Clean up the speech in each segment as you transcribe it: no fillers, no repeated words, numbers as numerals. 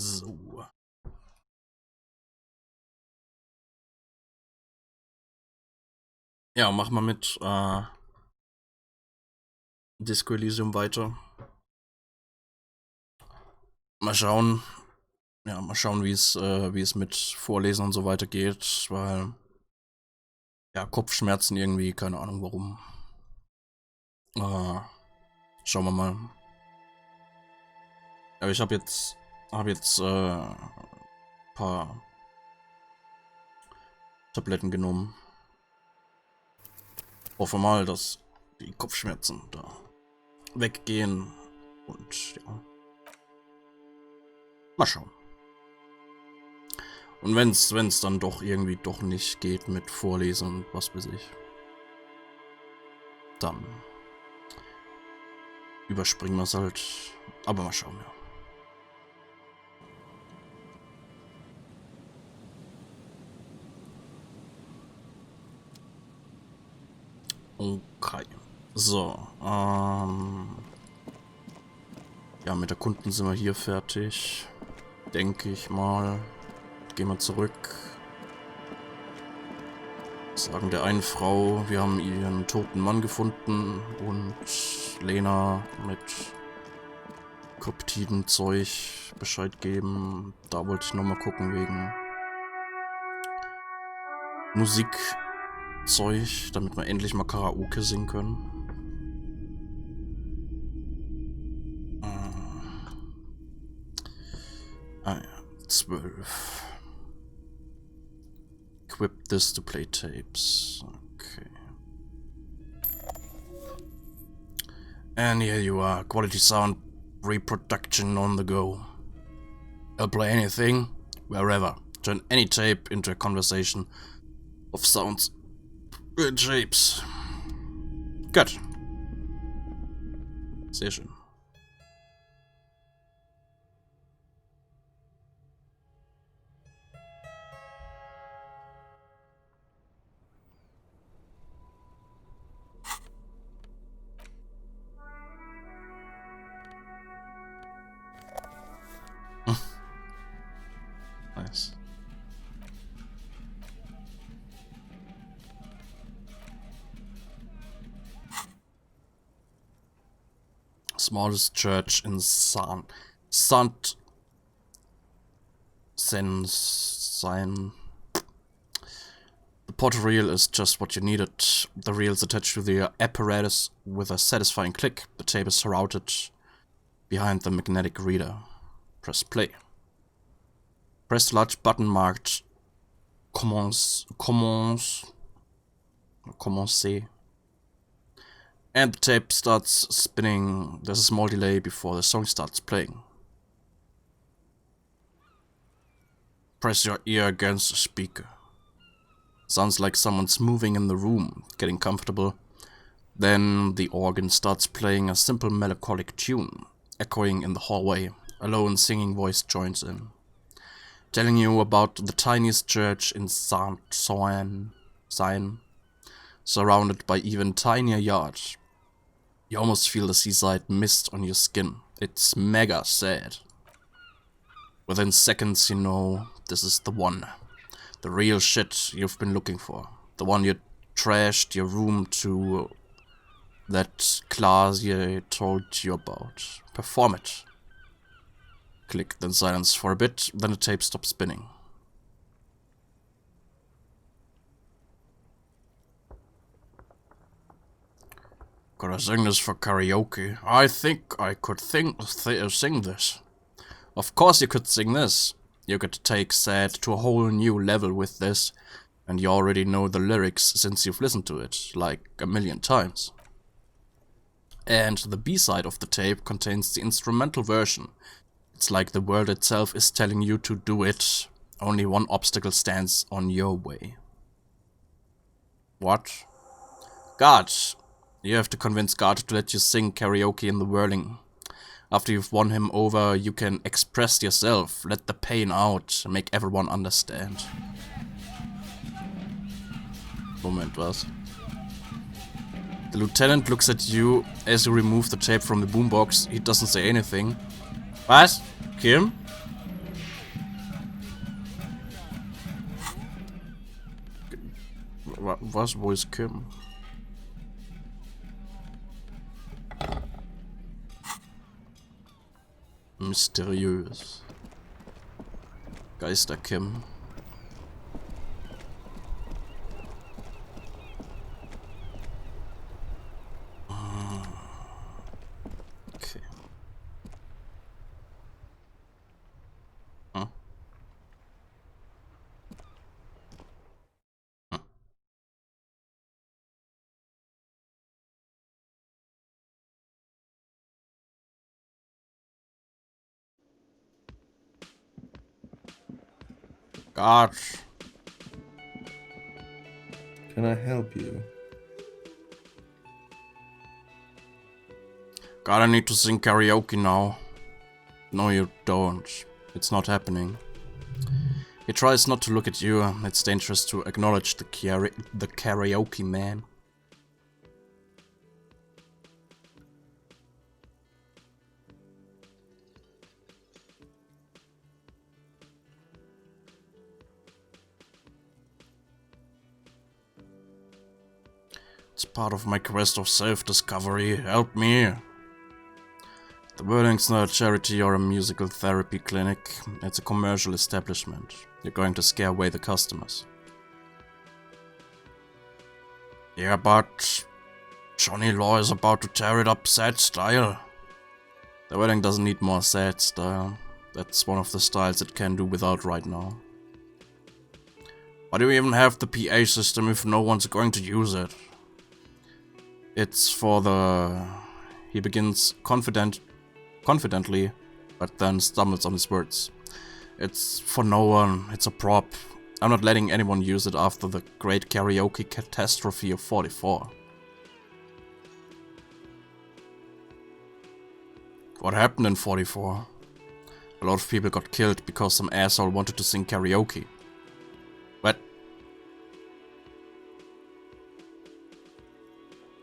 So. Ja, mach mal mit Disco Elysium weiter. Mal schauen. Ja, mal schauen, wie es mit Vorlesen und so weiter geht, weil ja, Kopfschmerzen irgendwie, keine Ahnung warum. Schauen wir mal. Aber ich habe jetzt paar Tabletten genommen. Hoffe mal, dass die Kopfschmerzen da weggehen und ja. Mal schauen. Und wenn's dann doch irgendwie doch nicht geht mit Vorlesen und was weiß ich, dann überspringen wir es halt. Aber mal schauen, ja. Okay. So, ja, mit der Kunden sind wir hier fertig. Denke ich mal. Gehen wir zurück. Sagen der einen Frau, wir haben ihren toten Mann gefunden und Lena mit Kryptiden-Zeug Bescheid geben. Da wollte ich nochmal gucken wegen Musikzeug, damit wir endlich mal Karaoke singen können. Ah ja, 12. Equip this to play tapes. Okay. And here you are, quality sound reproduction on the go. I'll play anything, wherever. Turn any tape into a conversation of sounds and shapes. Gut. Sehr schön. Nice. Smallest church in Sant. The pot reel is just what you needed. The reel is attached to the apparatus with a satisfying click. The tape is routed behind the magnetic reader. Press play. Press the large button marked Commencer. And the tape starts spinning. There's a small delay before the song starts playing. Press your ear against the speaker. Sounds like someone's moving in the room, getting comfortable. Then the organ starts playing a simple melancholic tune, echoing in the hallway. A lone singing voice joins in, telling you about the tiniest church in Saint, surrounded by even tinier yards. You almost feel the seaside mist on your skin. It's mega sad. Within seconds you know this is the one. The real shit you've been looking for. The one you trashed your room to. That class I told you about. Perform it. Click, then silence for a bit, then the tape stops spinning. Gotta sing this for karaoke. I think I could sing this. Of course you could sing this. You could take sad to a whole new level with this, and you already know the lyrics since you've listened to it, like a million times. And the B-side of the tape contains the instrumental version. It's like the world itself is telling you to do it. Only one obstacle stands on your way. What? God! You have to convince God to let you sing karaoke in the whirling. After you've won him over, you can express yourself, let the pain out, make everyone understand. Moment, was? The lieutenant looks at you as you remove the tape from the boombox. He doesn't say anything. Was? Kim? Was? Wo ist Kim? Mysteriös. Geister Kim. Okay. Hm. Hm. Gosh. Can I help you? God, I need to sing karaoke now. No, you don't. It's not happening. He tries not to look at you. It's dangerous to acknowledge the karaoke man. It's part of my quest of self-discovery. Help me. The building's not a charity or a musical therapy clinic. It's a commercial establishment. You're going to scare away the customers. Yeah, but Johnny Law is about to tear it up sad style. The wedding doesn't need more sad style. That's one of the styles it can do without right now. Why do we even have the PA system if no one's going to use it? It's for the... He begins confidently, but then stumbles on his words. It's for no one, it's a prop. I'm not letting anyone use it after the great karaoke catastrophe of 44. What happened in 44? A lot of people got killed because some asshole wanted to sing karaoke. What?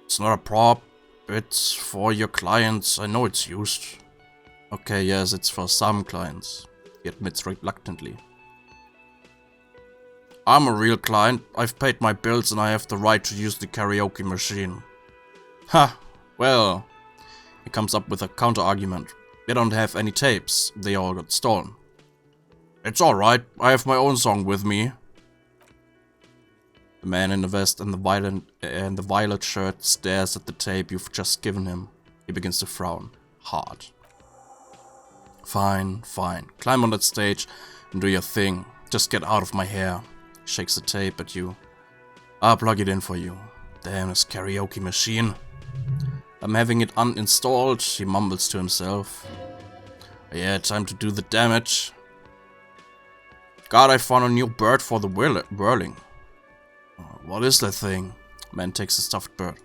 It's not a prop, it's for your clients. I know it's used. Okay, yes, it's for some clients, he admits reluctantly. I'm a real client, I've paid my bills and I have the right to use the karaoke machine. Ha, well, he comes up with a counter-argument. They don't have any tapes, they all got stolen. It's alright, I have my own song with me. The man in the vest and the violet shirt stares at the tape you've just given him. He begins to frown. Hard. Fine, fine. Climb on that stage and do your thing. Just get out of my hair. He shakes the tape at you. I'll plug it in for you. Damn this karaoke machine. I'm having it uninstalled, he mumbles to himself. Yeah, time to do the damage. God, I found a new bird for the whirling. What is that thing? Man takes a stuffed bird.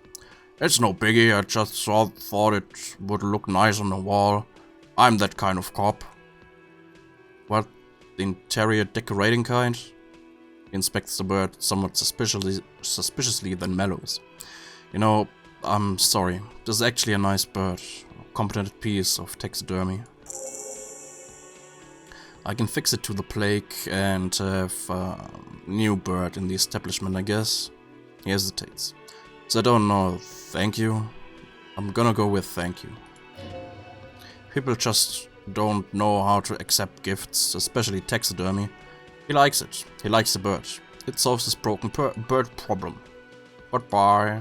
It's no biggie, I just thought it would look nice on the wall. I'm that kind of cop. What? The interior decorating kind? He inspects the bird somewhat suspiciously, then mellows. You know, I'm sorry. This is actually a nice bird. A competent piece of taxidermy. I can fix it to the plague and have a new bird in the establishment, I guess. He hesitates. So I don't know, thank you? I'm gonna go with thank you. People just don't know how to accept gifts, especially taxidermy. He likes it. He likes the bird. It solves his broken bird problem. Goodbye.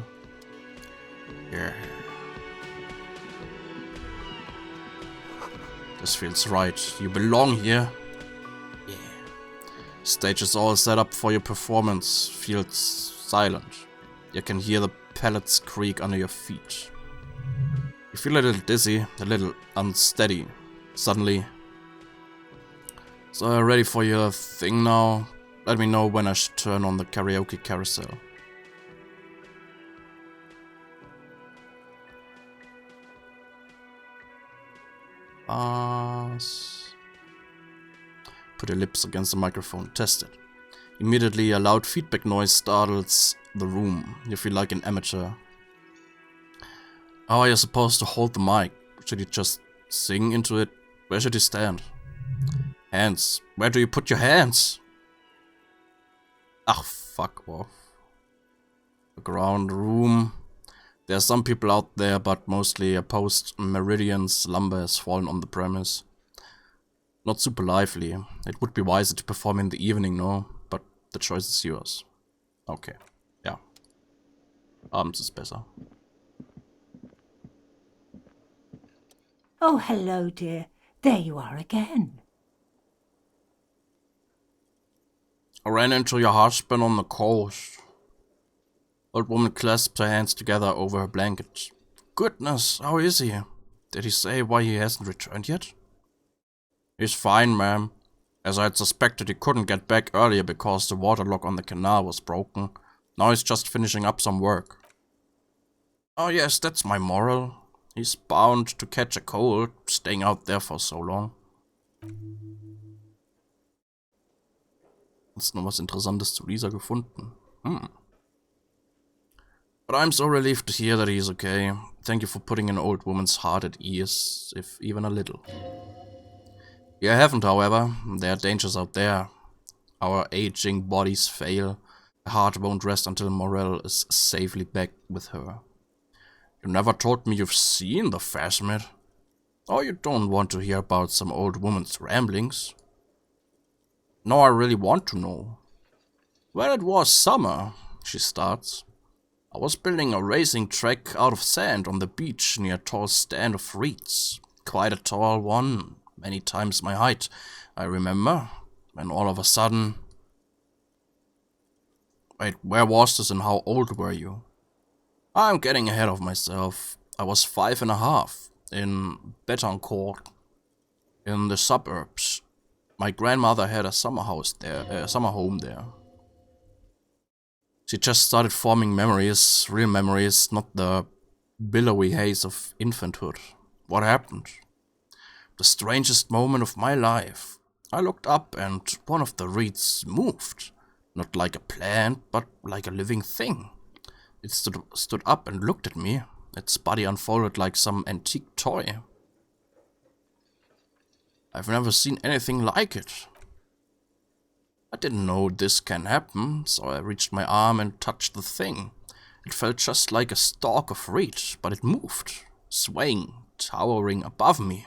Yeah. This feels right. You belong here. Yeah. Stage is all set up for your performance. Feels silent. You can hear the pallets creak under your feet. You feel a little dizzy, a little unsteady. Suddenly. So ready for your thing now? Let me know when I should turn on the karaoke carousel. Put your lips against the microphone. Test it. Immediately, a loud feedback noise startles the room. You feel like an amateur. How are you supposed to hold the mic? Should you just sing into it? Where should you stand? Hands. Where do you put your hands? Ach, fuck off. Look around the room. There are some people out there, but mostly a post-meridian slumber has fallen on the premise. Not super lively. It would be wiser to perform in the evening, no? But the choice is yours. Okay. Ja. Abends ist besser. Oh, hello, dear. There you are again. I ran into your husband on the coast. Old woman clasped her hands together over her blanket. Goodness, how is he? Did he say why he hasn't returned yet? He's fine, ma'am. As I had suspected, he couldn't get back earlier because the water lock on the canal was broken. Now he's just finishing up some work. Oh yes, that's my moral. He's bound to catch a cold, staying out there for so long. Hast du noch was Interessantes zu Lisa gefunden? But I'm so relieved to hear that he's okay. Thank you for putting an old woman's heart at ease, if even a little. You haven't, however. There are dangers out there. Our aging bodies fail. The heart won't rest until Morel is safely back with her. You never told me you've seen the Phasmid. Or you don't want to hear about some old woman's ramblings. No, I really want to know. Well, it was summer, she starts. I was building a racing track out of sand on the beach near a tall stand of reeds. Quite a tall one, many times my height, I remember. When all of a sudden... Wait, where was this and how old were you? I'm getting ahead of myself. I was 5.5, in Betancourt, in the suburbs. My grandmother had a summer home there. She just started forming memories, real memories, not the billowy haze of infanthood. What happened? The strangest moment of my life. I looked up and one of the reeds moved. Not like a plant, but like a living thing. It stood up and looked at me. Its body unfolded like some antique toy. I've never seen anything like it. I didn't know this can happen, so I reached my arm and touched the thing. It felt just like a stalk of reed, but it moved, swaying, towering above me.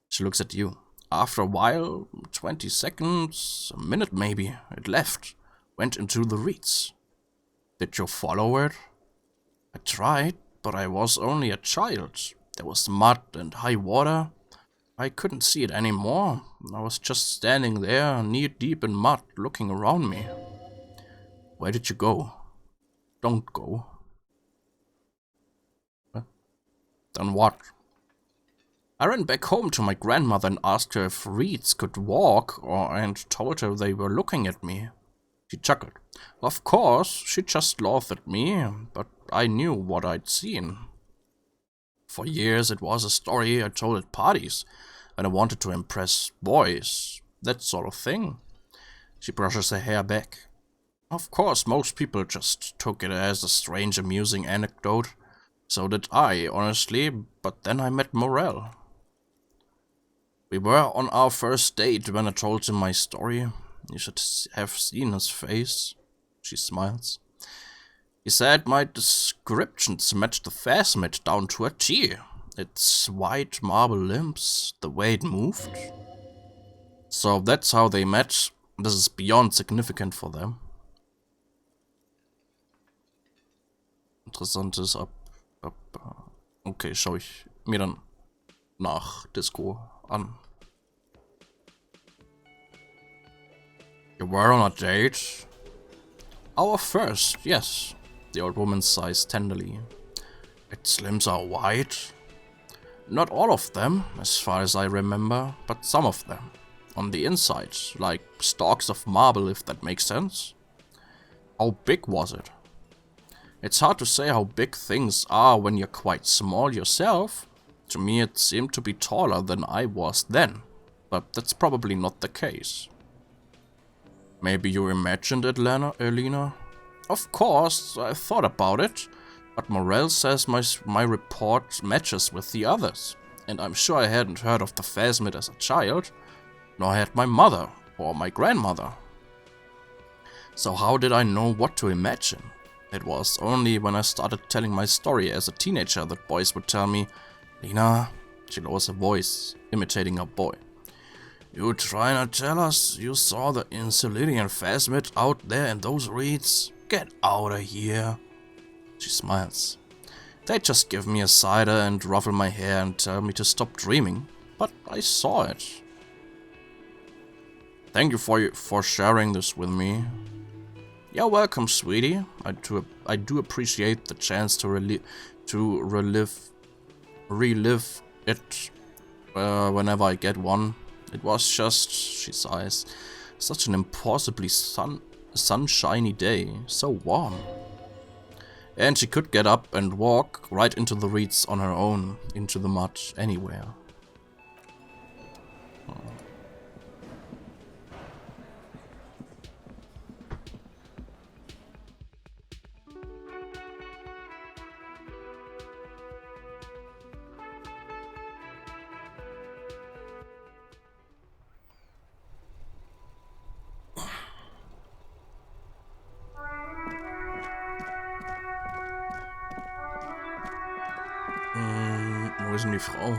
She looks at you. After a while, 20 seconds, a minute maybe, it left, went into the reeds. Did you follow it? I tried, but I was only a child. There was mud and high water. I couldn't see it anymore. I was just standing there, knee-deep in mud, looking around me. Where did you go? Don't go. Then what? I ran back home to my grandmother and asked her if reeds could walk, and told her they were looking at me. She chuckled. Of course, she just laughed at me, but I knew what I'd seen. For years it was a story I told at parties, when I wanted to impress boys, that sort of thing. She brushes her hair back. Of course, most people just took it as a strange, amusing anecdote. So did I, honestly, but then I met Morel. We were on our first date when I told him my story. You should have seen his face. She smiles. He said my descriptions matched the Phasmid down to a T. Its white marble limbs, the way it moved. So that's how they met. This is beyond significant for them. Interessantes Okay, schaue ich mir dann nach Disco an. You were on a date? Our first, yes. The old woman sighs tenderly. Its limbs are white. Not all of them, as far as I remember, but some of them. On the inside, like stalks of marble, if that makes sense. How big was it? It's hard to say how big things are when you're quite small yourself. To me it seemed to be taller than I was then, but that's probably not the case. Maybe you imagined it, Elena? Of course, I thought about it, but Morel says my report matches with the others, and I'm sure I hadn't heard of the Phasmid as a child, nor had my mother or my grandmother. So how did I know what to imagine? It was only when I started telling my story as a teenager that boys would tell me, "Lena," she lowers her voice, imitating a boy, "you trying to tell us you saw the Insulidian phasmid out there in those reeds? Get out of here." She smiles. They just give me a cider and ruffle my hair and tell me to stop dreaming, but I saw it. Thank you for sharing this with me. You're welcome, sweetie. I do appreciate the chance to relive it whenever I get one. It was just, she sighs, such an impossibly sunshiny day, so warm. And she could get up and walk right into the reeds on her own, into the mud, anywhere. Wo ist denn die Frau?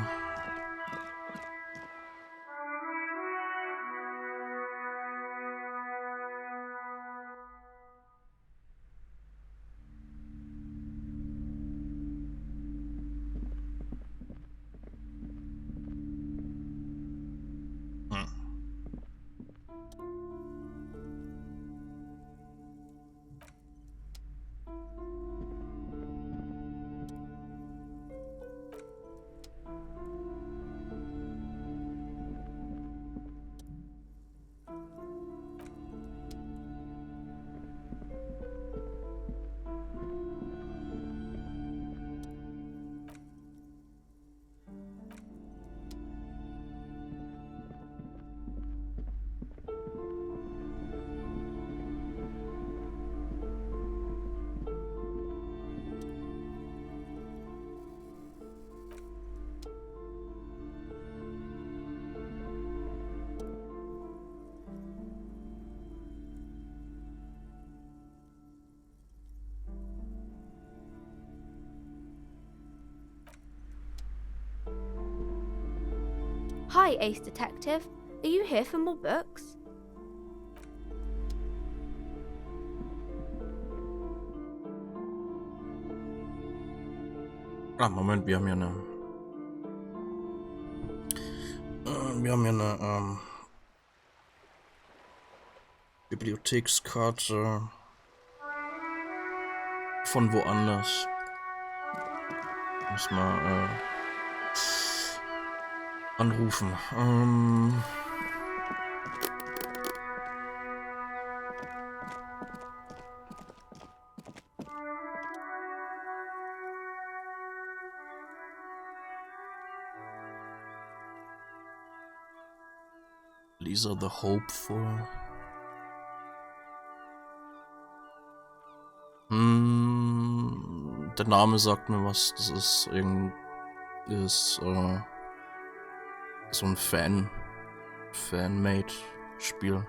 Hi, Ace Detective. Are you here for more books? Ah, Moment, wir haben ja eine Bibliothekskarte von woanders. Muss mal anrufen. Lisa the Hopeful. Der Name sagt mir was. Das ist so ein Fan-Made-Spiel.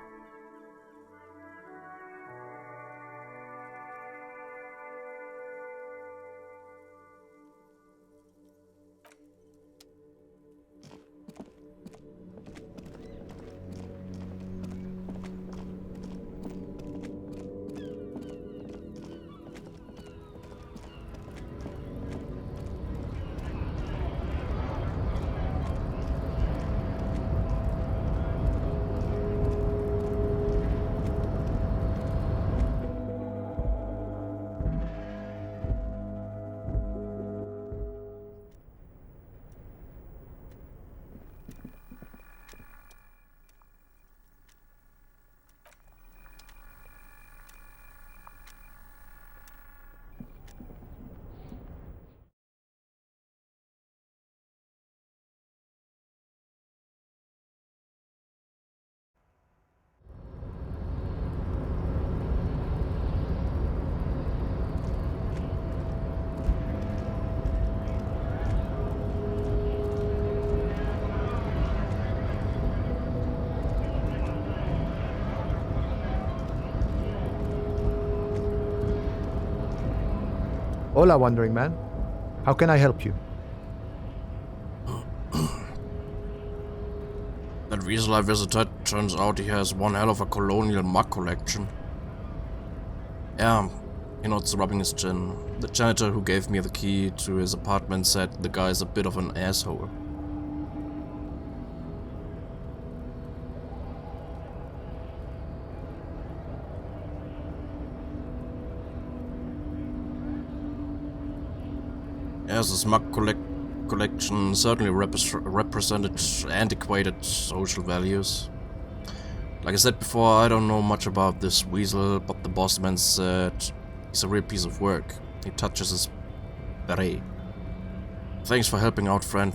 Hola, wandering man. How can I help you? That weasel I visited, turns out he has one hell of a colonial mug collection. Yeah, he nods, rubbing his chin. The janitor who gave me the key to his apartment said the guy's a bit of an asshole. Yes, his mug collection certainly represented antiquated social values. Like I said before, I don't know much about this weasel, but the boss man said he's a real piece of work. He touches his beret. Thanks for helping out, friend.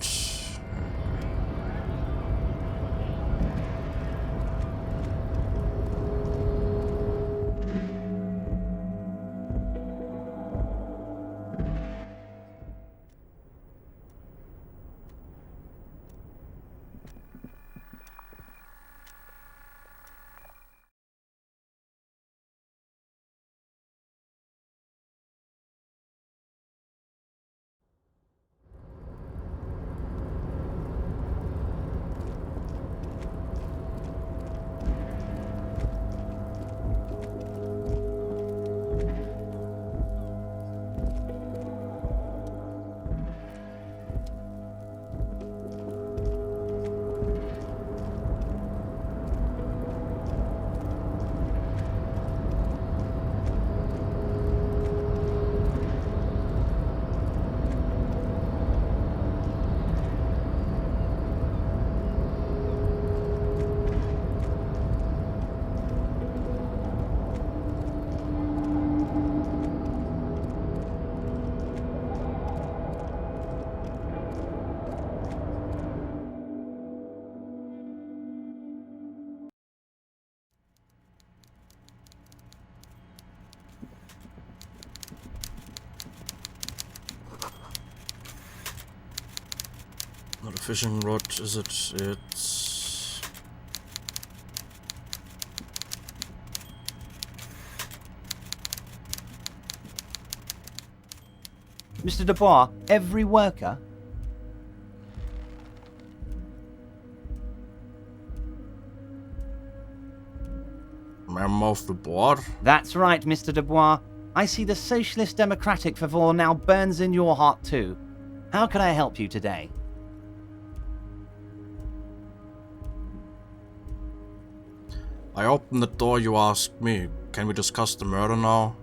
Not a fishing rod, is it? It's... Mr. Dubois, every worker? I'm off the board. That's right, Mr. Dubois. I see the socialist democratic fervor now burns in your heart too. How can I help you today? I opened the door you asked me. Can we discuss the murder now?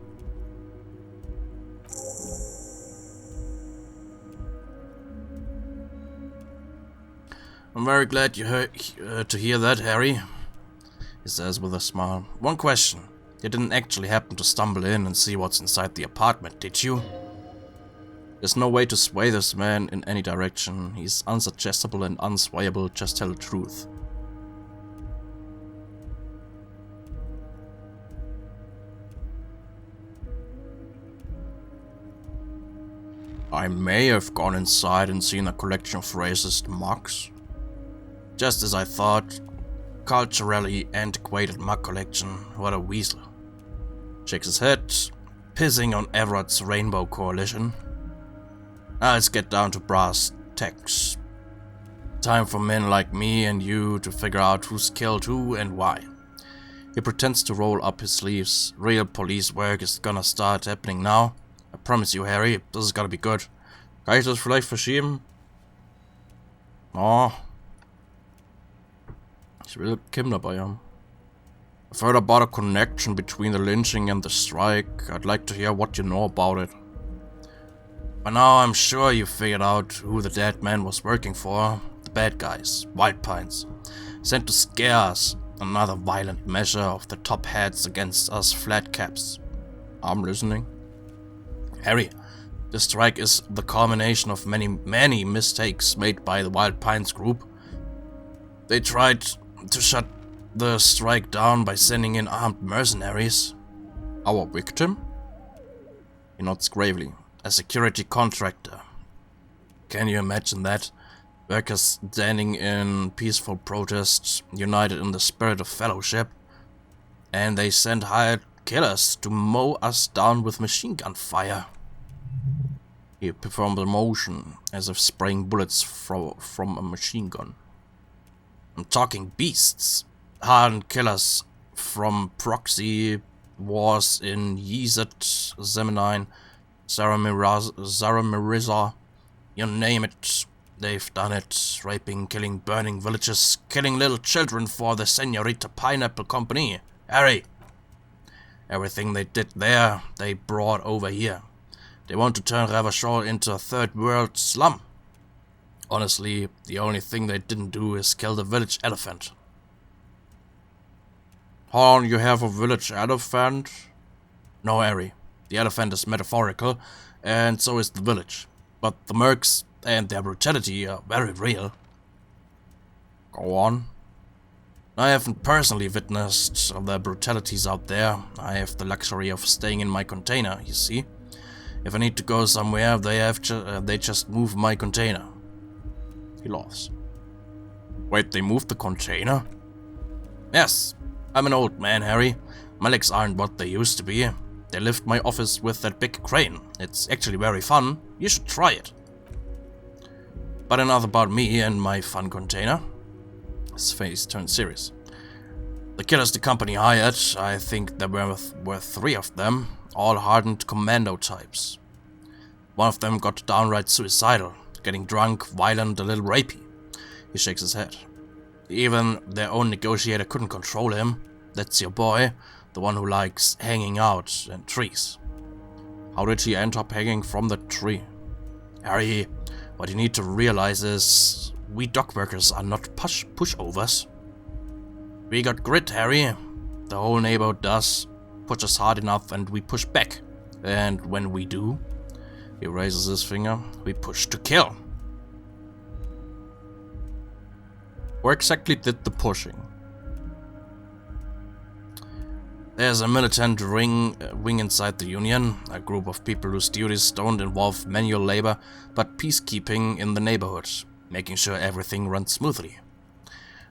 I'm very glad you heard to hear that, Harry, he says with a smile. One question. You didn't actually happen to stumble in and see what's inside the apartment, did you? There's no way to sway this man in any direction. He's unsuggestible and unswayable, just tell the truth. I may have gone inside and seen a collection of racist mugs. Just as I thought, culturally antiquated mug collection, what a weasel. Shakes his head, pissing on Everett's Rainbow Coalition. Now let's get down to brass tacks. Time for men like me and you to figure out who's killed who and why. He pretends to roll up his sleeves. Real police work is gonna start happening now. I promise you, Harry, this is gonna be good. Kann ich das vielleicht verschieben? Oh. Ich will Kim dabei haben. I've heard about a connection between the lynching and the strike. I'd like to hear what you know about it. By now, I'm sure you figured out who the dead man was working for. The bad guys, White Pines. Sent to scare us. Another violent measure of the top heads against us flat caps. I'm listening. Harry, the strike is the culmination of many mistakes made by the Wild Pines group. They tried to shut the strike down by sending in armed mercenaries. Our victim? He nods gravely. A security contractor. Can you imagine that? Workers standing in peaceful protests, united in the spirit of fellowship, and they send hired killers to mow us down with machine gun fire. He performed a motion as if spraying bullets from a machine gun. I'm talking beasts, hardened killers from proxy wars in Yezet, Zemenine, Zaramiriza, you name it, they've done it. Raping, killing, burning villages, killing little children for the Senorita Pineapple Company. Harry! Everything they did there, they brought over here. They want to turn Ravachol into a third world slum. Honestly, the only thing they didn't do is kill the village elephant. Oh, you have a village elephant? No, Harry. The elephant is metaphorical, and so is the village. But the mercs and their brutality are very real. Go on. I haven't personally witnessed their brutalities out there. I have the luxury of staying in my container, you see. If I need to go somewhere, they just move my container. He laughs. Wait, they moved the container? Yes. I'm an old man, Harry. My legs aren't what they used to be. They lift my office with that big crane. It's actually very fun. You should try it. But enough about me and my fun container. His face turned serious. The killers the company hired, I think there were 3 of them, all hardened commando types. One of them got downright suicidal, getting drunk, violent, a little rapey. He shakes his head. Even their own negotiator couldn't control him. That's your boy, the one who likes hanging out in trees. How did he end up hanging from the tree? Harry, what you need to realize is we dock workers are not pushovers. We got grit, Harry. The whole neighborhood does. Push us hard enough and we push back. And when we do, he raises his finger, we push to kill. Where exactly did the pushing? There's a militant wing inside the Union, a group of people whose duties don't involve manual labor, but peacekeeping in the neighborhood, making sure everything runs smoothly.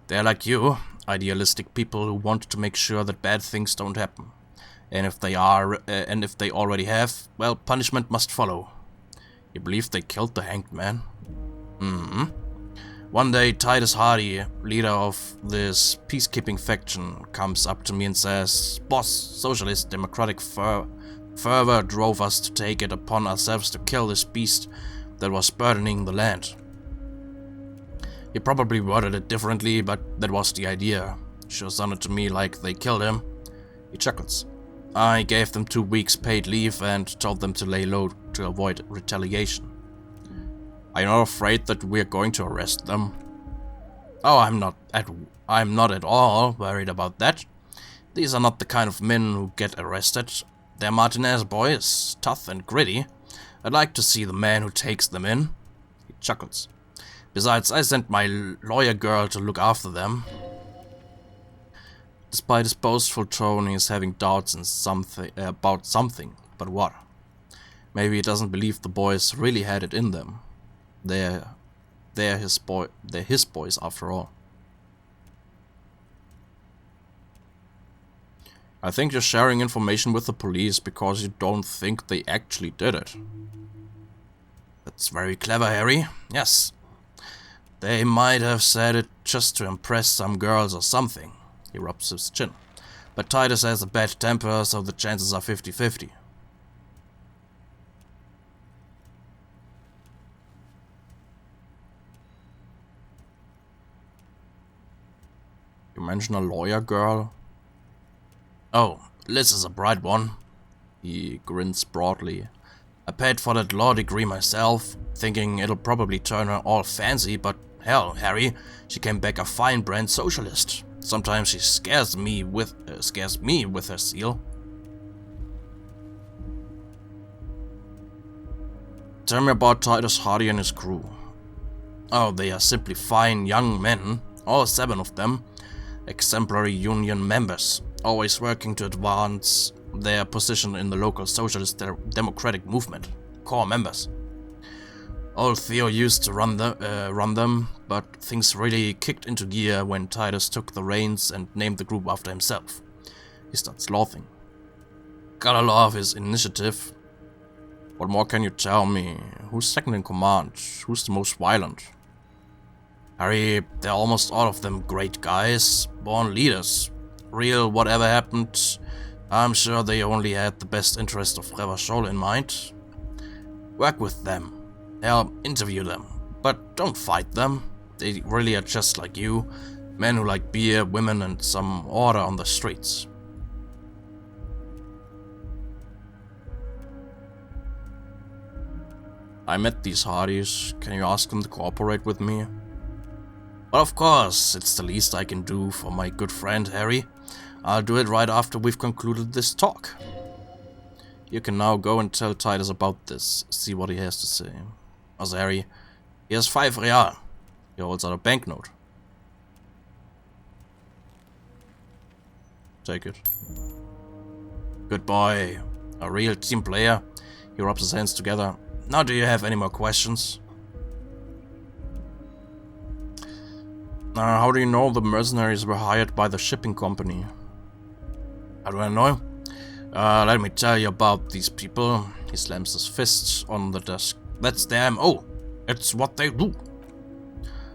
They're like you, idealistic people who want to make sure that bad things don't happen. And if they already have, well, punishment must follow. You believe they killed the hanged man? Mm-hmm. One day, Titus Hardy, leader of this peacekeeping faction, comes up to me and says, "Boss, socialist democratic fervor drove us to take it upon ourselves to kill this beast that was burdening the land." He probably worded it differently, but that was the idea. Sure sounded to me like they killed him. He chuckles. I gave them 2 weeks paid leave and told them to lay low to avoid retaliation. Are you not afraid that we're going to arrest them? Oh, I'm not at all worried about that. These are not the kind of men who get arrested. They're Martinez boys, tough and gritty. I'd like to see the man who takes them in. He chuckles. Besides, I sent my lawyer girl to look after them. Despite his boastful tone, he is having doubts about something. But what? Maybe he doesn't believe the boys really had it in them. They're his boys after all. I think you're sharing information with the police because you don't think they actually did it. That's very clever, Harry. Yes. They might have said it just to impress some girls or something. He rubs his chin. But Titus has a bad temper, so the chances are 50-50. You mention a lawyer girl? Oh, Liz is a bright one. He grins broadly. I paid for that law degree myself, thinking it'll probably turn her all fancy, but hell, Harry, she came back a fine brand socialist. Sometimes she scares me with her zeal. Tell me about Titus Hardy and his crew. Oh, they are simply fine young men, all 7 of them. Exemplary union members, always working to advance their position in the local socialist democratic movement. Core members. Old Theo used to run them, but things really kicked into gear when Titus took the reins and named the group after himself. He starts laughing. Gotta love his initiative. What more can you tell me? Who's second in command? Who's the most violent? Harry, they're almost all of them great guys, born leaders. Real whatever happened, I'm sure they only had the best interest of Revachol in mind. Work with them. Hell, interview them. But don't fight them. They really are just like you. Men who like beer, women, and some order on the streets. I met these hardies. Can you ask them to cooperate with me? Well, of course, it's the least I can do for my good friend Harry. I'll do it right after we've concluded this talk. You can now go and tell Titus about this, see what he has to say. Also, Harry, he has 5 real. He holds out a banknote. Take it. Good boy. A real team player. He rubs his hands together. Now, do you have any more questions? How do you know the mercenaries were hired by the shipping company? How do I know? Let me tell you about these people. He slams his fists on the desk. That's their MO. It's what they do.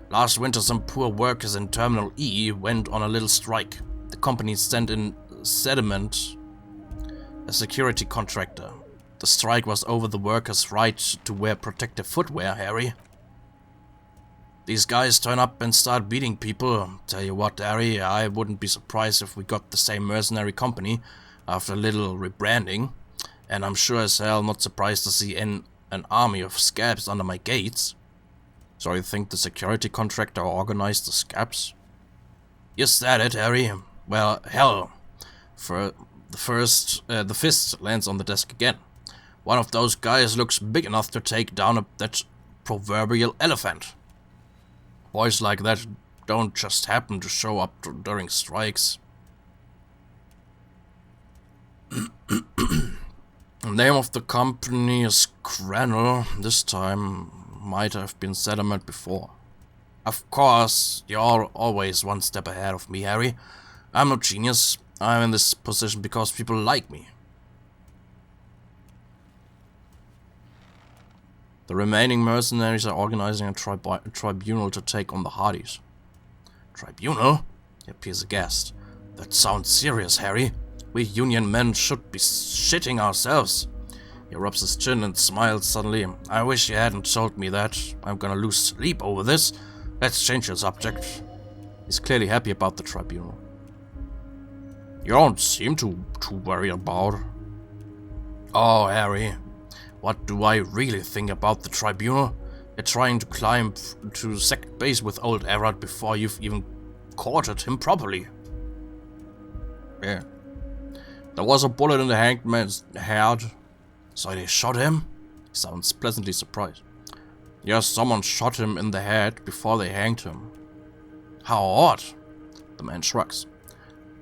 Last winter, some poor workers in Terminal E went on a little strike. The company sent in Sediment, a security contractor. The strike was over the workers' right to wear protective footwear, Harry. These guys turn up and start beating people. Tell you what, Harry, I wouldn't be surprised if we got the same mercenary company after a little rebranding. And I'm sure as hell not surprised to see an army of scabs under my gates. So you think the security contractor organized the scabs? You said it, Harry. Well, hell. The fist lands on the desk again. One of those guys looks big enough to take down that proverbial elephant. Boys like that don't just happen to show up during strikes. The name of the company is Cranel. This time might have been Sediment before. Of course, you're always one step ahead of me, Harry. I'm no genius. I'm in this position because people like me. The remaining mercenaries are organizing a tribunal to take on the Hardys. Tribunal? He appears aghast. That sounds serious, Harry. We Union men should be shitting ourselves. He rubs his chin and smiles suddenly. I wish you hadn't told me that. I'm gonna lose sleep over this. Let's change the subject. He's clearly happy about the tribunal. You don't seem too worried about. Oh, Harry. What do I really think about the tribunal? You're trying to climb to second base with old Erard before you've even courted him properly. Yeah. There was a bullet in the hanged man's head. So they shot him? He sounds pleasantly surprised. Yes, someone shot him in the head before they hanged him. How odd. The man shrugs.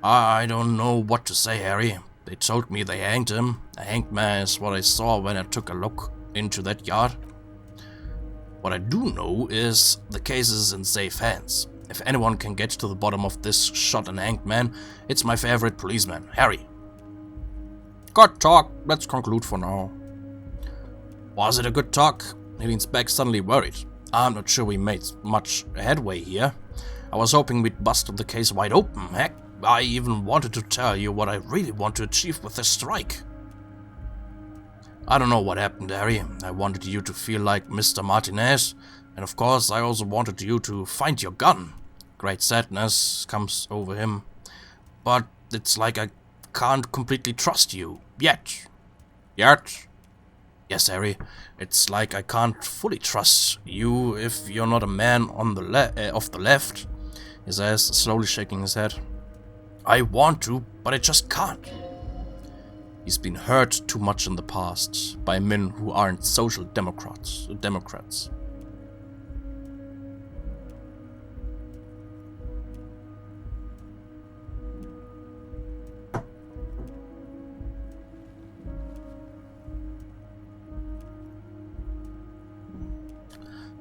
I don't know what to say, Harry. They told me they hanged him. A hanged man is what I saw when I took a look into that yard. What I do know is the case is in safe hands. If anyone can get to the bottom of this shot and hanged man, it's my favorite policeman, Harry. Good talk. Let's conclude for now. Was it a good talk? He leans back, suddenly worried. I'm not sure we made much headway here. I was hoping we'd busted the case wide open. Heck, I even wanted to tell you what I really want to achieve with this strike. I don't know what happened, Harry. I wanted you to feel like Mr. Martinez, and of course I also wanted you to find your gun. Great sadness comes over him. But it's like I can't completely trust you. Yet. Yet? Yes, Harry. It's like I can't fully trust you if you're not a man on the of the left. He says, slowly shaking his head. I want to, but I just can't. He's been hurt too much in the past by men who aren't social democrats.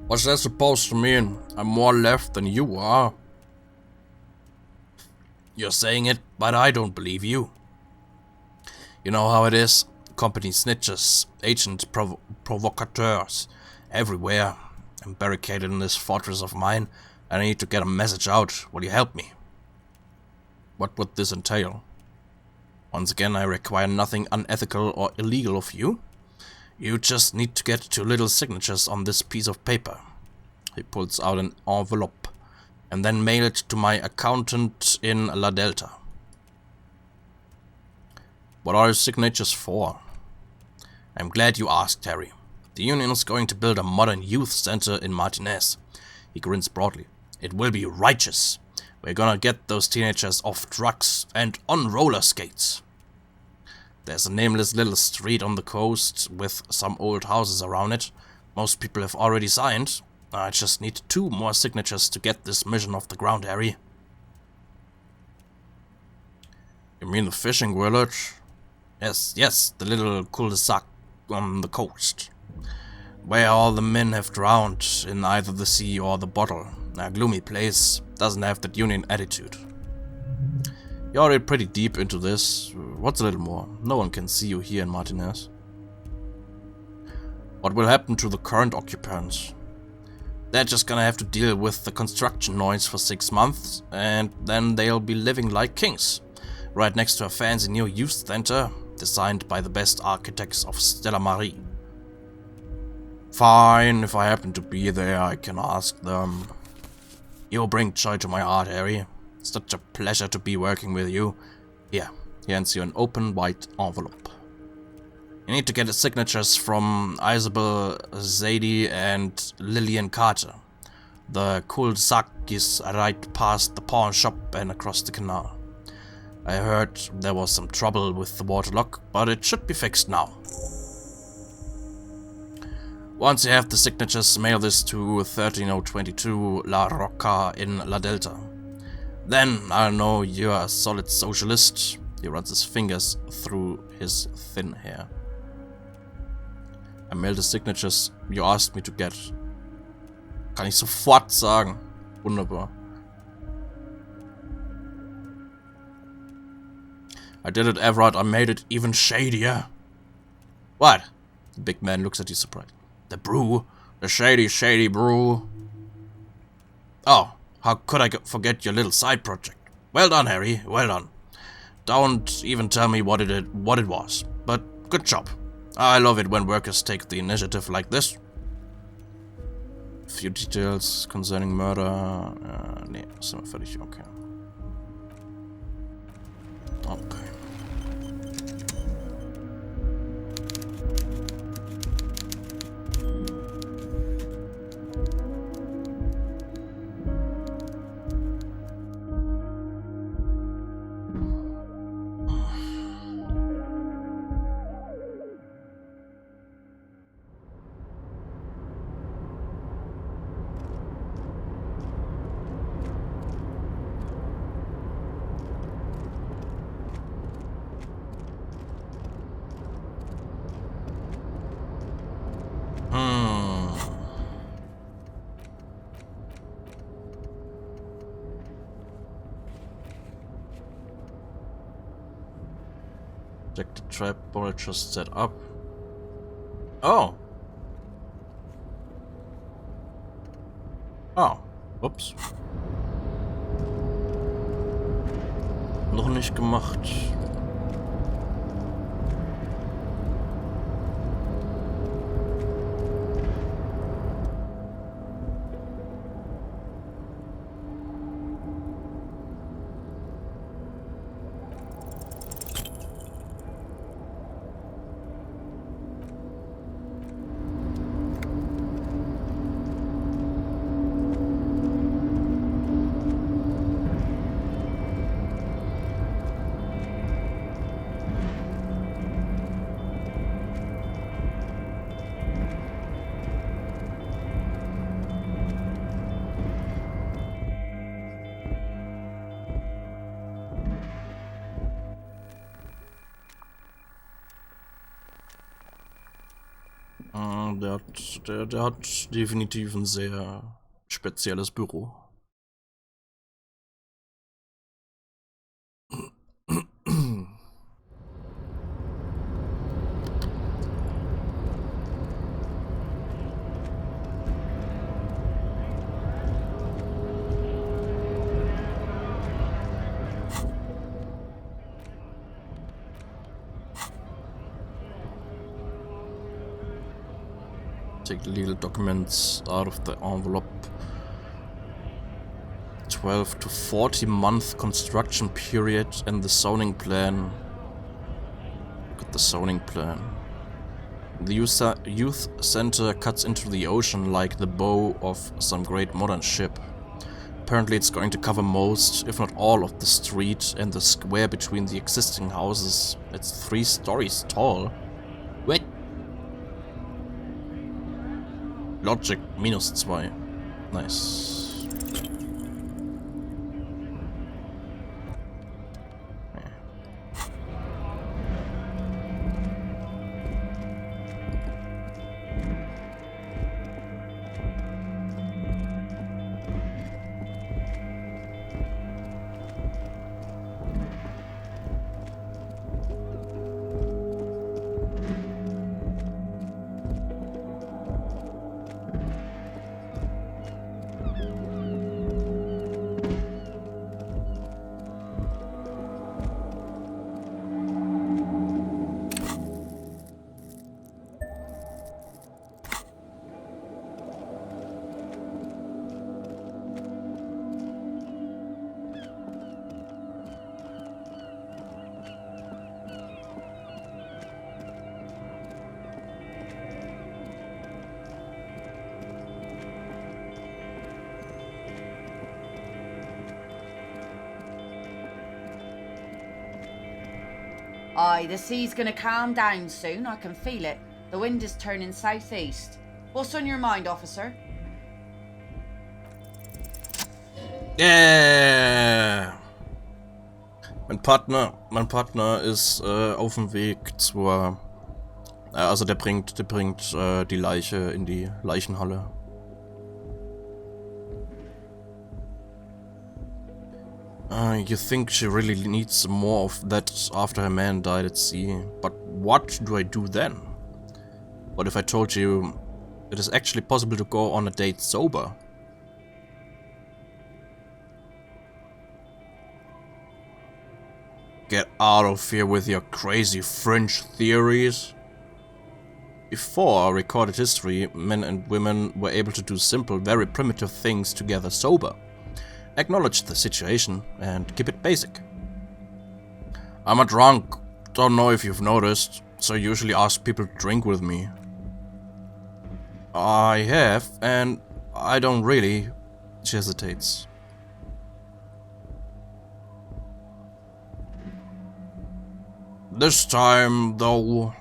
What's that supposed to mean? I'm more left than you are. You're saying it, but I don't believe you. You know how it is. company snitches, agent provocateurs everywhere. I'm barricaded in this fortress of mine, and I need to get a message out. Will you help me? What would this entail? Once again, I require nothing unethical or illegal of you. You just need to get 2 little signatures on this piece of paper. He pulls out an envelope, and then mail it to my accountant in La Delta. What are your signatures for? I'm glad you asked, Harry. The Union is going to build a modern youth center in Martinez. He grins broadly. It will be righteous. We're gonna get those teenagers off drugs and on roller skates. There's a nameless little street on the coast with some old houses around it. Most people have already signed. I just need 2 more signatures to get this mission off the ground, Harry. You mean the fishing village? Yes, the little cul-de-sac on the coast, where all the men have drowned in either the sea or the bottle. A gloomy place, doesn't have that Union attitude. You're already pretty deep into this. What's a little more? No one can see you here in Martinez. What will happen to the current occupants? They're just gonna have to deal with the construction noise for 6 months, and then they'll be living like kings, right next to a fancy new youth center, designed by the best architects of Stella Marie. Fine, if I happen to be there, I can ask them. You bring joy to my heart, Harry. It's such a pleasure to be working with you. Here, he hands you an open white envelope. You need to get the signatures from Isabel Zadie and Lillian Carter. The cul-de-sac is right past the pawn shop and across the canal. I heard there was some trouble with the waterlock, but it should be fixed now. Once you have the signatures, mail this to 13022 La Rocca in La Delta. Then I'll know you're a solid socialist. He runs his fingers through his thin hair. I mail the signatures you asked me to get. Kann ich sofort sagen. Wunderbar. I did it, Everett. I made it even shadier. What? The big man looks at you surprised. The brew? The shady brew? Oh, how could I forget your little side project? Well done, Harry. Well done. Don't even tell me what it was. But good job. I love it when workers take the initiative like this. Few details concerning murder. Nee, sind wir fertig. Okay. Okay. Check the trap board just set up. Oh. Oh. Ups. Noch nicht gemacht. Der hat definitiv ein sehr spezielles Büro. Take the legal documents out of the envelope. 12 to 40 month construction period and the zoning plan. Look at the zoning plan. The youth center cuts into the ocean like the bow of some great modern ship. Apparently it's going to cover most, if not all, of the street and the square between the existing houses. It's 3 stories tall. What? Logic -2. Nice. Aye, the sea's gonna calm down soon, I can feel it. The wind is turning southeast. What's on your mind, officer? Yeah! Mein Partner ist auf dem Weg zur... also der bringt die Leiche in die Leichenhalle. You think she really needs more of that after her man died at sea. But what do I do then? What if I told you it is actually possible to go on a date sober? Get out of here with your crazy fringe theories. Before recorded history, men and women were able to do simple, very primitive things together sober. Acknowledge the situation and keep it basic. I'm a drunk, don't know if you've noticed, so I usually ask people to drink with me. I have, and I don't really. She hesitates. This time, though,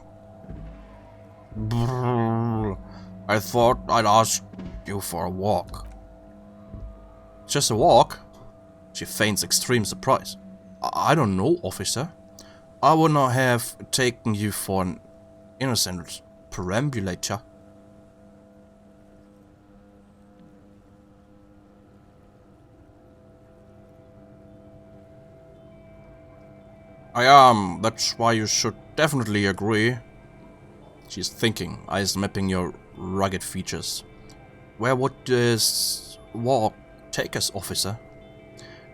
I thought I'd ask you for a walk. Just a walk? She feigns extreme surprise. I don't know, officer. I would not have taken you for an innocent perambulator. I am. That's why you should definitely agree. She's thinking, eyes mapping your rugged features. Where would this walk take us, officer?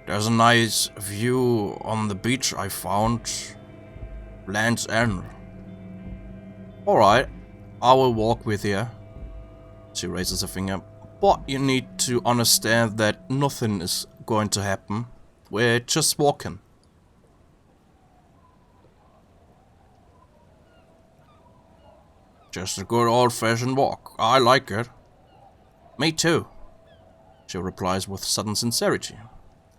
There's a nice view on the beach I found. Land's End. Alright, I will walk with you. She raises a finger. But you need to understand that nothing is going to happen. We're just walking. Just a good old-fashioned walk. I like it. Me too, she replies with sudden sincerity.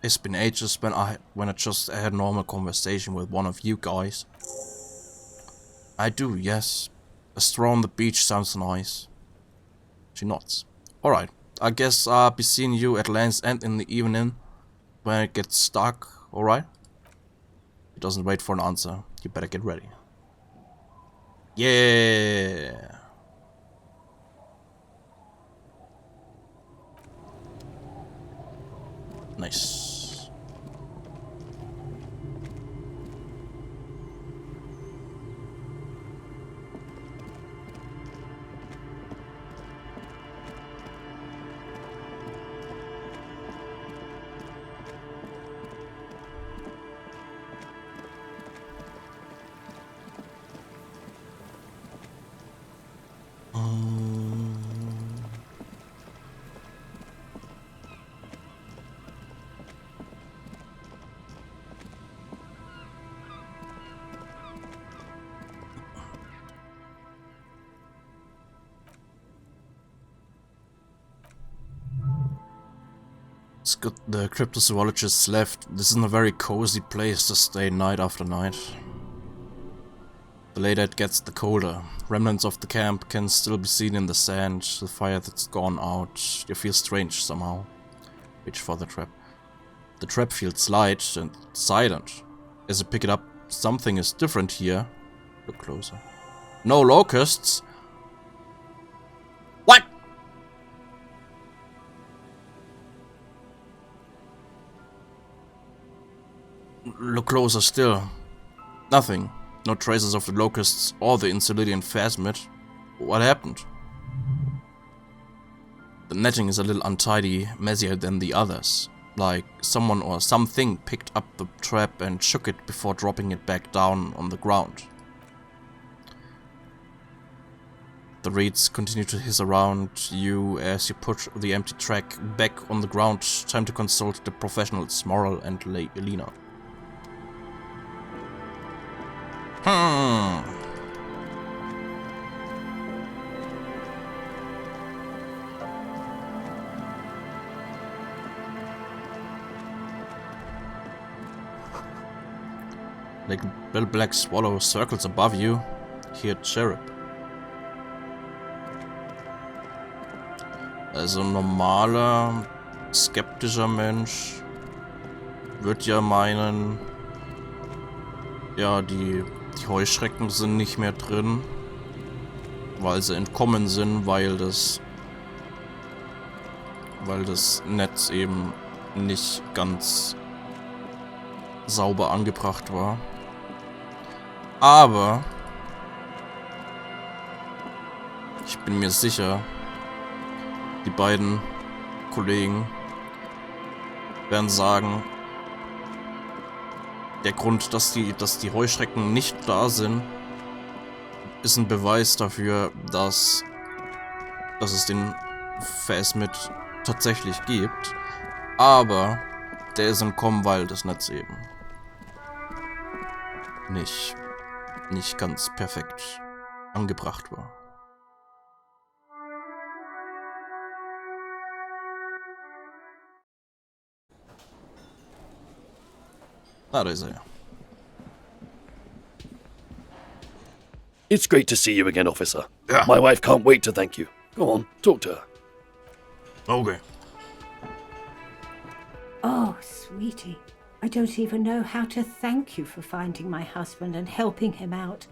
It's been ages when I just had a normal conversation with one of you guys. I do, yes. A stroll on the beach sounds nice. She nods. Alright, I guess I'll be seeing you at Land's End in the evening when it gets dark, alright? He doesn't wait for an answer. You better get ready. Yeah. Nice. It's good the cryptozoologists left. This isn't a very cozy place to stay night after night. The later it gets, the colder. Remnants of the camp can still be seen in the sand. The fire that's gone out. You feel strange somehow. Reach for the trap. The trap feels light and silent. As you pick it up, something is different here. Look closer. No locusts. What? Look closer still. Nothing. No traces of the locusts or the Insulidian phasmid. What happened? The netting is a little untidy, messier than the others. Like someone or something picked up the trap and shook it before dropping it back down on the ground. The reeds continue to hiss around you as you put the empty track back on the ground. Time to consult the professionals, Moral and Elena. Like a little black swallow circles above you. Here, cherub. Also ein normaler, skeptischer Mensch wird ja meinen, ja, die Heuschrecken sind nicht mehr drin, weil sie entkommen sind, weil das Netz eben nicht ganz sauber angebracht war. Aber ich bin mir sicher, die beiden Kollegen werden sagen, der Grund, dass die Heuschrecken nicht da sind, ist ein Beweis dafür, dass es den Phasmid tatsächlich gibt. Aber der ist entkommen, weil das Netz eben nicht ganz perfekt angebracht war. Da ist er. It's great to see you again, officer. Yeah. My wife can't wait to thank you. Go on, talk to her. Okay. Oh, sweetie, I don't even know how to thank you for finding my husband and helping him out.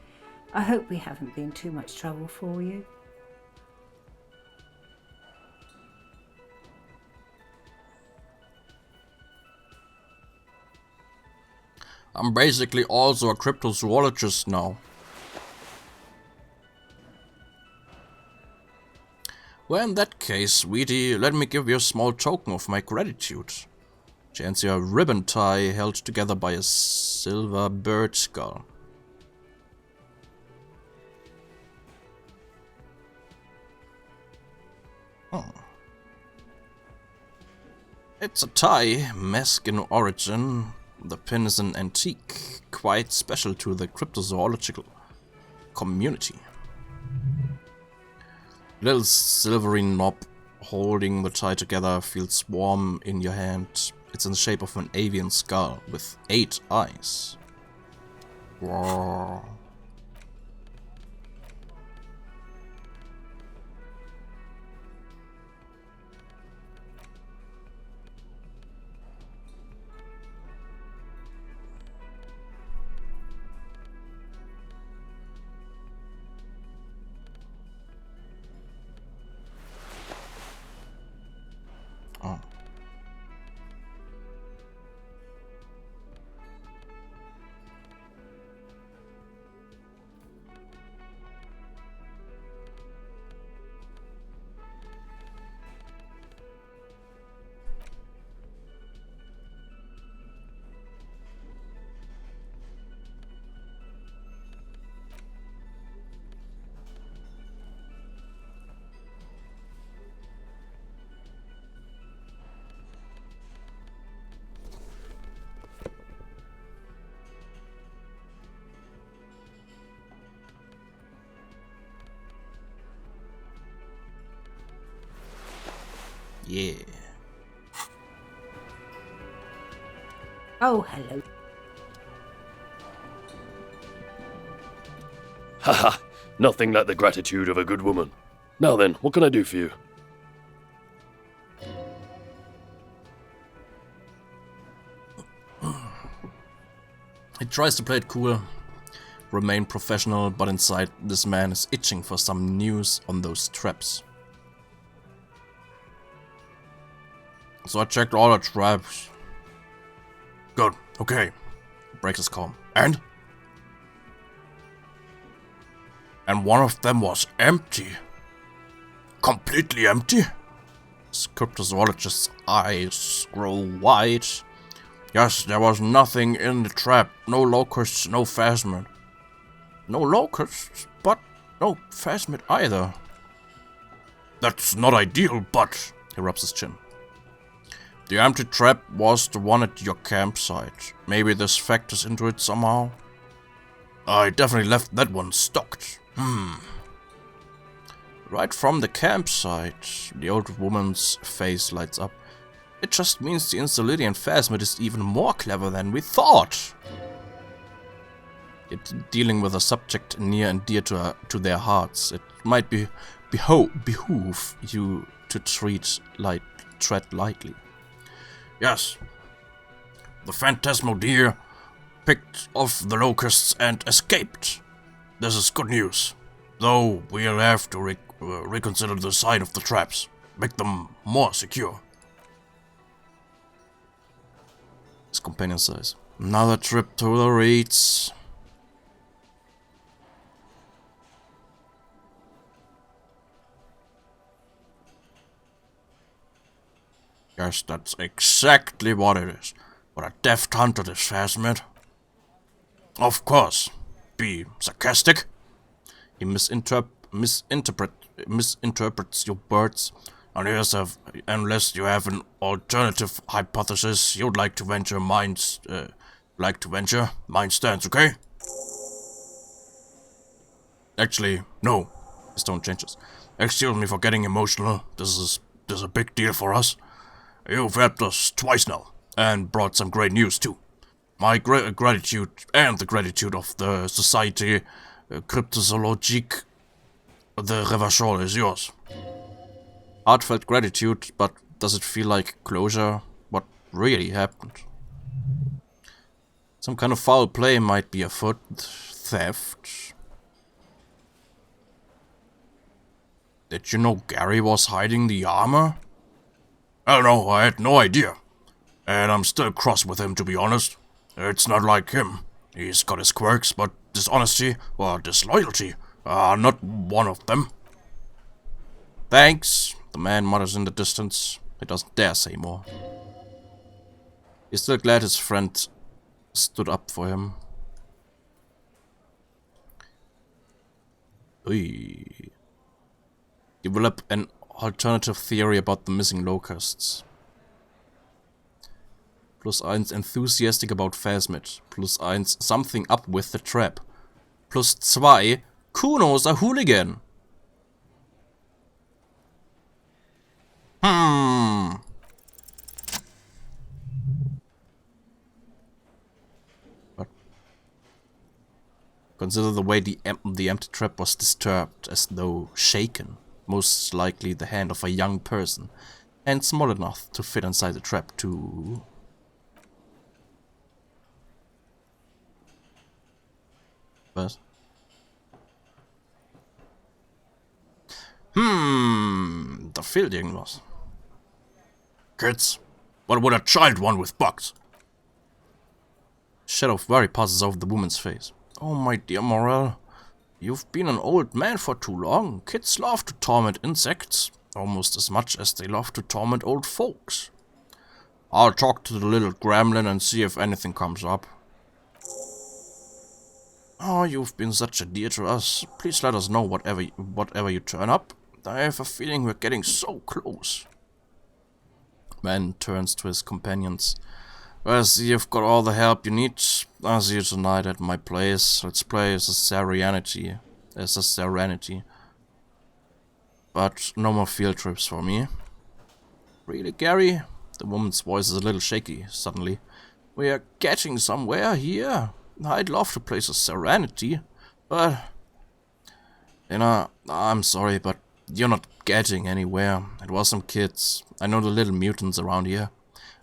I hope we haven't been too much trouble for you. I'm basically also a cryptozoologist now. Well, in that case, sweetie, let me give you a small token of my gratitude. She hands you a ribbon tie held together by a silver bird skull. Oh. It's a tie, mask in origin. The pin is an antique, quite special to the cryptozoological community. Little silvery knob holding the tie together feels warm in your hand. It's in the shape of an avian skull with 8 eyes. Wow. Oh. Yeah. Oh, hello. Haha, nothing like the gratitude of a good woman. Now then, what can I do for you? He tries to play it cool, remain professional, but inside this man is itching for some news on those traps. So I checked all the traps. Good, okay. Breaks his calm. And one of them was empty. Completely empty? His cryptozoologist's eyes grow wide. Yes, there was nothing in the trap. No locusts, no phasmid. No locusts, but no phasmid either. That's not ideal, but... He rubs his chin. The empty trap was the one at your campsite. Maybe this factors into it somehow? I definitely left that one stocked. Right from the campsite, the old woman's face lights up. It just means the Installitian phasmid is even more clever than we thought. It's dealing with a subject near and dear to their hearts. It might behoove you to tread lightly. Yes, the phantasmal deer picked off the locusts and escaped. This is good news, though we'll have to reconsider the design of the traps, make them more secure. His companion says, another trip to the reeds. Yes, that's exactly what it is. What a deft hunter this phasmid. Of course. Be sarcastic. He misinterprets your words. Unless you have an alternative hypothesis you'd like to venture, mine stands, okay? Actually, no. His tone changes. Excuse me for getting emotional. This is a big deal for us. You've helped us twice now, and brought some great news too. My gratitude, and the gratitude of the Société Cryptozoologique de Revachol is yours. Heartfelt gratitude, but does it feel like closure? What really happened? Some kind of foul play might be afoot. Theft. Did you know Gary was hiding the armor? Oh no, I had no idea. And I'm still cross with him, to be honest. It's not like him. He's got his quirks, but dishonesty or disloyalty are not one of them. Thanks, the man mutters in the distance. He doesn't dare say more. He's still glad his friend stood up for him. Oy. Develop an alternative theory about the missing locusts. +1 enthusiastic about phasmid. +1 something up with the trap. +2 Kuno's a hooligan. What? Consider the way the empty trap was disturbed, as though shaken. Most likely the hand of a young person, and small enough to fit inside the trap too. But the fielding was. Kids, what would a child want with bugs? Shadow of worry passes over the woman's face. Oh, my dear Morel. You've been an old man for too long. Kids love to torment insects, almost as much as they love to torment old folks. I'll talk to the little gremlin and see if anything comes up. Oh, you've been such a dear to us. Please let us know whatever you turn up. I have a feeling we're getting so close. Man turns to his companions. Well, see, you've got all the help you need. I'll see you tonight at my place. Let's play as a serenity. But no more field trips for me. Really, Gary? The woman's voice is a little shaky, suddenly. We are getting somewhere here. I'd love to place a serenity, but... You know, I'm sorry, but you're not getting anywhere. It was some kids. I know the little mutants around here.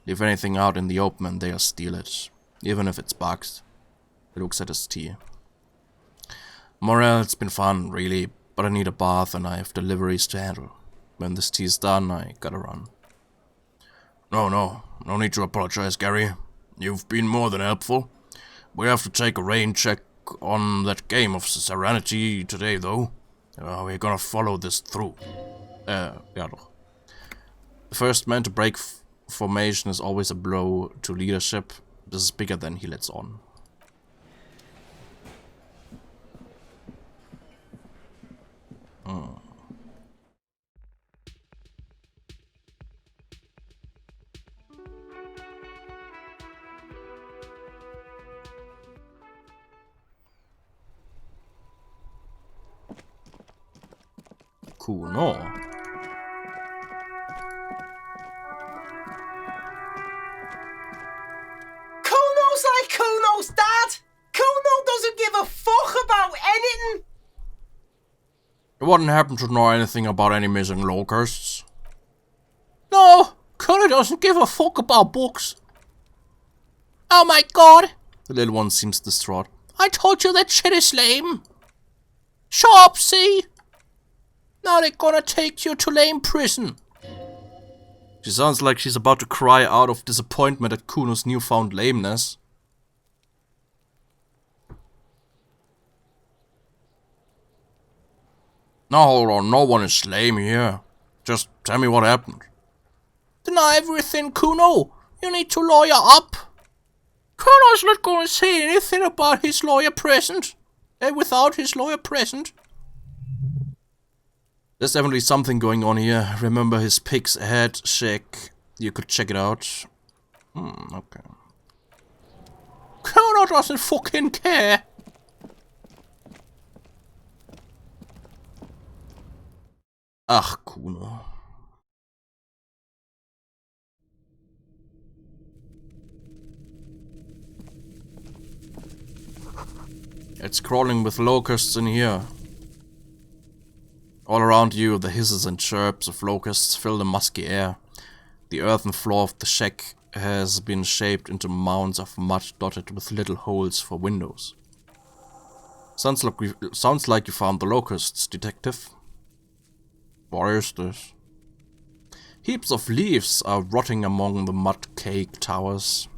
Leave anything out in the open and they'll steal it. Even if it's bugs. He looks at his tea. Morel, it's been fun, really, but I need a bath and I have deliveries to handle. When this tea's done, I gotta run. No need to apologize, Gary. You've been more than helpful. We have to take a rain check on that game of Serenity today, though. We're gonna follow this through. Ja doch. The first man to break formation is always a blow to leadership. This is bigger than he lets on. Cool, no? Kuno's like Kuno's dad! Kuno doesn't give a fuck about anything! You wouldn't happen to know anything about any missing locusts? No, Kuno doesn't give a fuck about books. Oh my god! The little one seems distraught. I told you that shit is lame. Shut up, see? Now they're gonna take you to lame prison. She sounds like she's about to cry out of disappointment at Kuno's newfound lameness. Now hold on, no one is lame here. Just tell me what happened. Deny everything, Kuno. You need to lawyer up. Kuno's not gonna say anything about his lawyer present. Without his lawyer present. There's definitely something going on here. Remember his pig's head shake? You could check it out. Okay. Kuno doesn't fucking care. Ach, Kuno. It's crawling with locusts in here. All around you, the hisses and chirps of locusts fill the musky air. The earthen floor of the shack has been shaped into mounds of mud dotted with little holes for windows. Sounds like you found the locusts, detective. What is this? Heaps of leaves are rotting among the mud cake towers.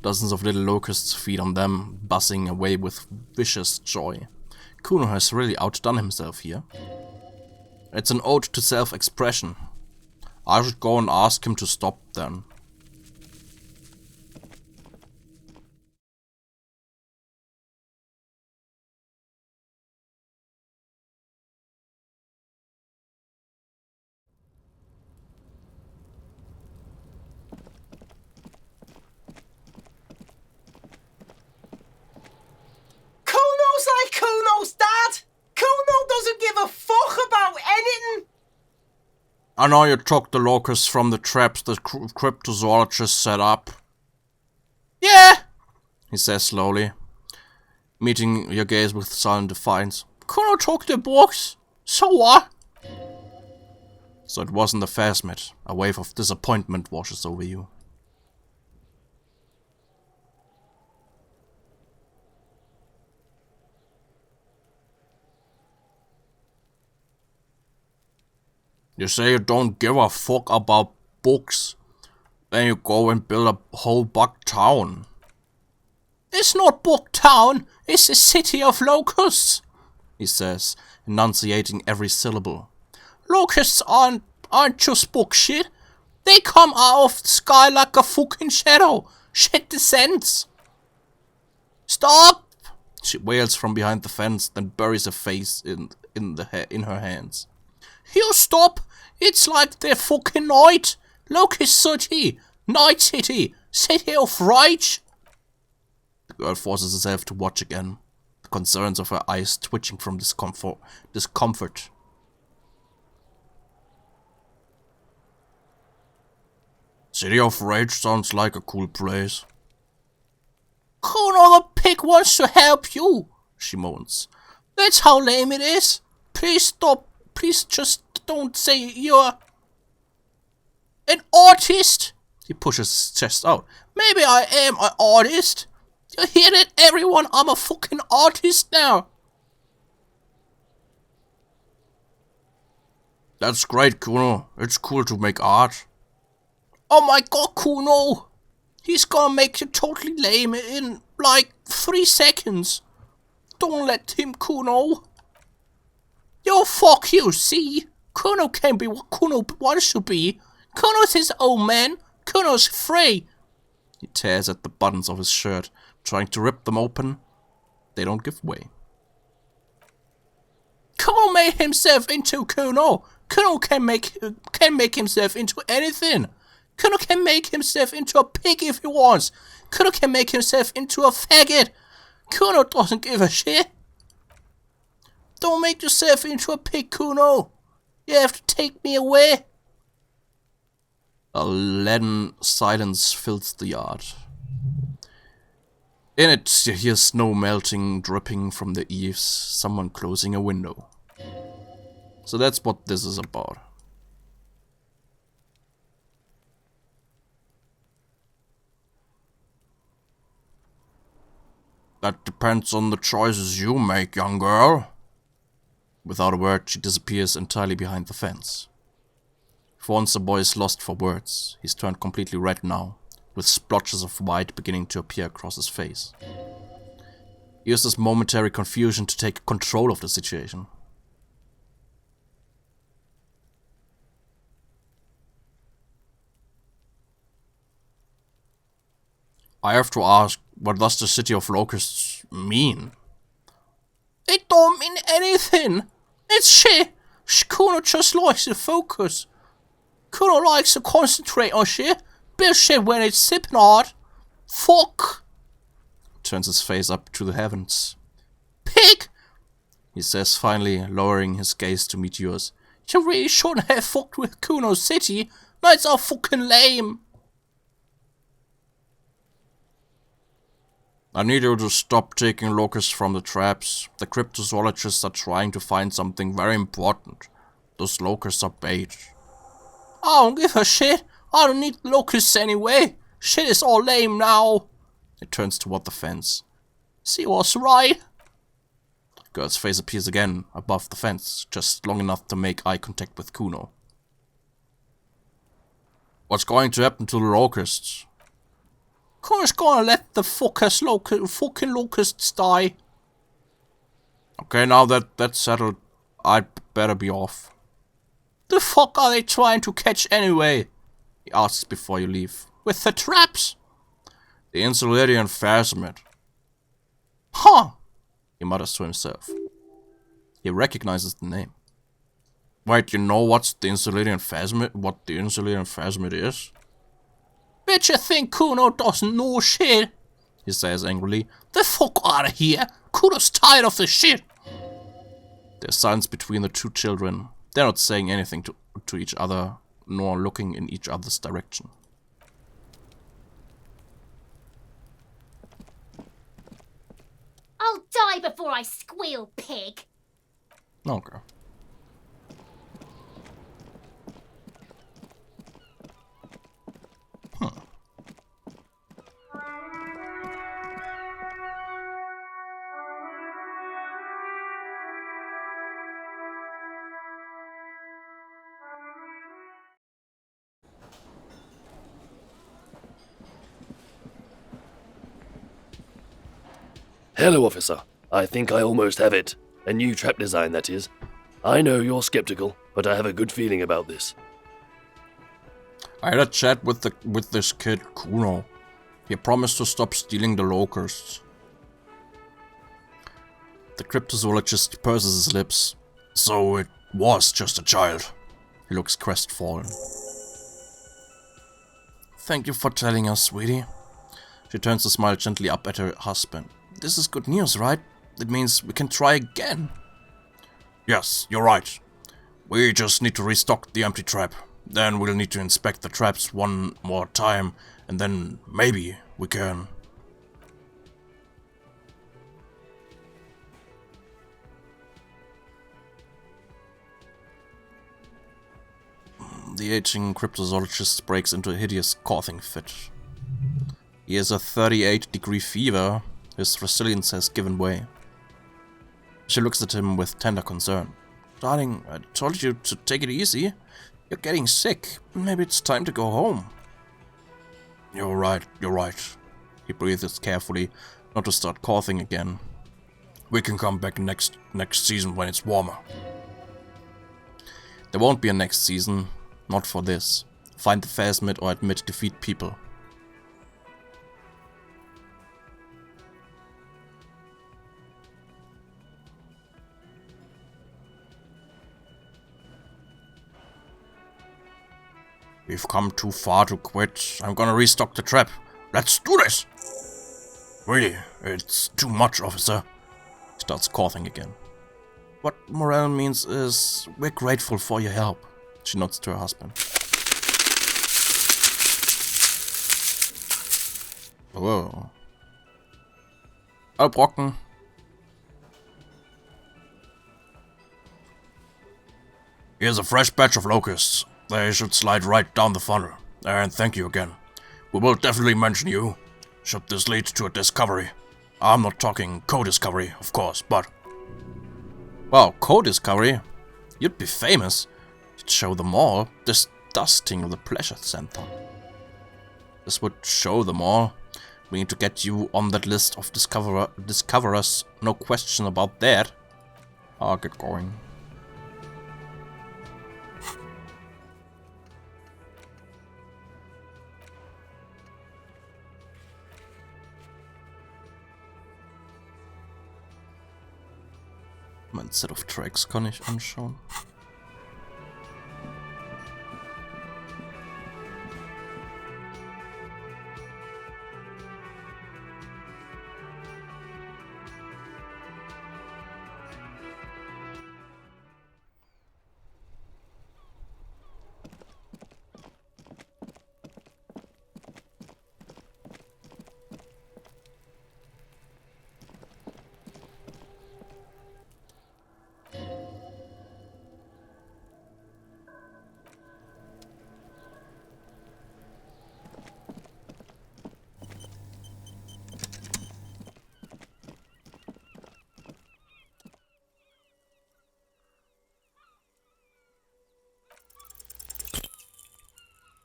Dozens of little locusts feed on them, buzzing away with vicious joy. Kuno has really outdone himself here. It's an ode to self-expression. I should go and ask him to stop then. Kuno's like Kuno's dad! Kuno doesn't give a fuck about anything! I know you took the locusts from the traps the cryptozoologists set up. Yeah, he says slowly, meeting your gaze with silent defiance. Kuno took the books. So what? So it wasn't the phasmid. A wave of disappointment washes over you. You say you don't give a fuck about books, then you go and build a whole bug town. It's not Bug Town, it's a city of locusts, he says, enunciating every syllable. Locusts aren't just bug shit. They come out of the sky like a fucking shadow. Shit descends. Stop! She wails from behind the fence, then buries her face in her hands. You stop! It's like they're fucking night! Locust City! Night City! City of Rage! The girl forces herself to watch again, the concerns of her eyes twitching from discomfort. City of Rage sounds like a cool place. Kuno the pig wants to help you, she moans. That's how lame it is. Please stop. Please just don't say you're an artist. He pushes his chest out. Maybe I am an artist. You hear it, everyone? I'm a fucking artist now. That's great, Kuno. It's cool to make art. Oh my god, Kuno! He's gonna make you totally lame in, like, 3 seconds. Don't let him, Kuno. Yo, fuck you, see? Kuno can be what Kuno wants to be. Kuno's his own man. Kuno's free. He tears at the buttons of his shirt, trying to rip them open. They don't give way. Kuno made himself into Kuno. Kuno can make himself into anything. Kuno can make himself into a pig if he wants. Kuno can make himself into a faggot. Kuno doesn't give a shit. Don't make yourself into a pig, Kuno. You have to take me away. A leaden silence fills the yard. In it, you hear snow melting, dripping from the eaves, someone closing a window. So that's what this is about. That depends on the choices you make, young girl. Without a word, she disappears entirely behind the fence. For once, the boy is lost for words. He's turned completely red now, with splotches of white beginning to appear across his face. He uses momentary confusion to take control of the situation. I have to ask, what does the City of Locusts mean? It don't mean anything. It's shit. Kuno just likes to focus. Kuno likes to concentrate on shit. Build shit when it's sipping hard. Fuck. Turns his face up to the heavens. Pig, he says finally, lowering his gaze to meet yours. You really shouldn't have fucked with Kuno's city. That's all fucking lame. I need you to stop taking locusts from the traps. The cryptozoologists are trying to find something very important. Those locusts are bait. I don't give a shit. I don't need locusts anyway. Shit is all lame now. It turns toward the fence. She was right. The girl's face appears again above the fence, just long enough to make eye contact with Kuno. What's going to happen to the locusts? Kuno's gonna let the fucking locusts die. Okay, now that's settled, I'd better be off. The fuck are they trying to catch anyway? He asks before you leave. With the traps? The Insulidian phasmid. Huh! He mutters to himself. He recognizes the name. Wait, you know what the Insulidian phasmid is? Bet you think Kuno doesn't know shit, he says angrily. The fuck out of here! Kuno's tired of this shit! There's silence between the two children. They're not saying anything to each other, nor looking in each other's direction. I'll die before I squeal, pig! Okay. Hello, officer. I think I almost have it. A new trap design, that is. I know you're skeptical, but I have a good feeling about this. I had a chat with this kid, Kuno. He promised to stop stealing the locusts. The cryptozoologist purses his lips. So it was just a child. He looks crestfallen. Thank you for telling us, sweetie. She turns to smile gently up at her husband. This is good news, right? It means we can try again. Yes, you're right. We just need to restock the empty trap. Then we'll need to inspect the traps one more time, and then maybe we can... The aging cryptozoologist breaks into a hideous coughing fit. He has a 38-degree fever. His resilience has given way. She looks at him with tender concern. Darling, I told you to take it easy. You're getting sick. Maybe it's time to go home. You're right. He breathes carefully, not to start coughing again. We can come back next season when it's warmer. There won't be a next season. Not for this. Find the phasmid or admit defeat people. We've come too far to quit. I'm gonna restock the trap. Let's do this! Really, it's too much, officer. He starts coughing again. What morale means is, we're grateful for your help. She nods to her husband. Whoa. Brocken. Here's a fresh batch of locusts. They should slide right down the funnel. And thank you again. We will definitely mention you, should this lead to a discovery. I'm not talking co-discovery, of course, but... Wow, co-discovery? You'd be famous. You'd show them all. This dusting of the pleasure center. This would show them all. We need to get you on that list of discoverers. No question about that. I'll get going. Mein Set of Tracks kann ich anschauen.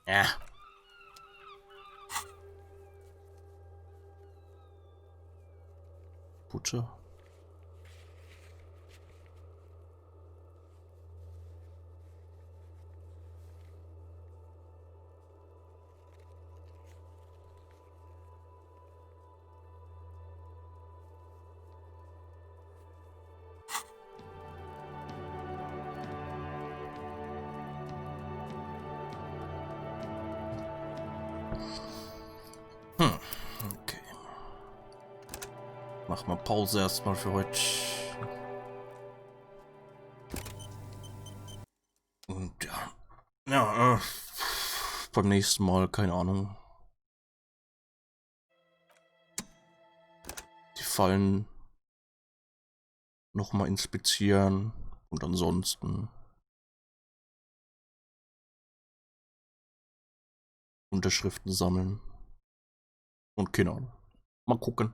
Ja. Butter. Okay. Mach mal Pause erstmal für heute. Und ja. Ja, beim nächsten Mal, keine Ahnung. Die Fallen nochmal inspizieren und ansonsten Unterschriften sammeln. Und keine Ahnung. Mal gucken.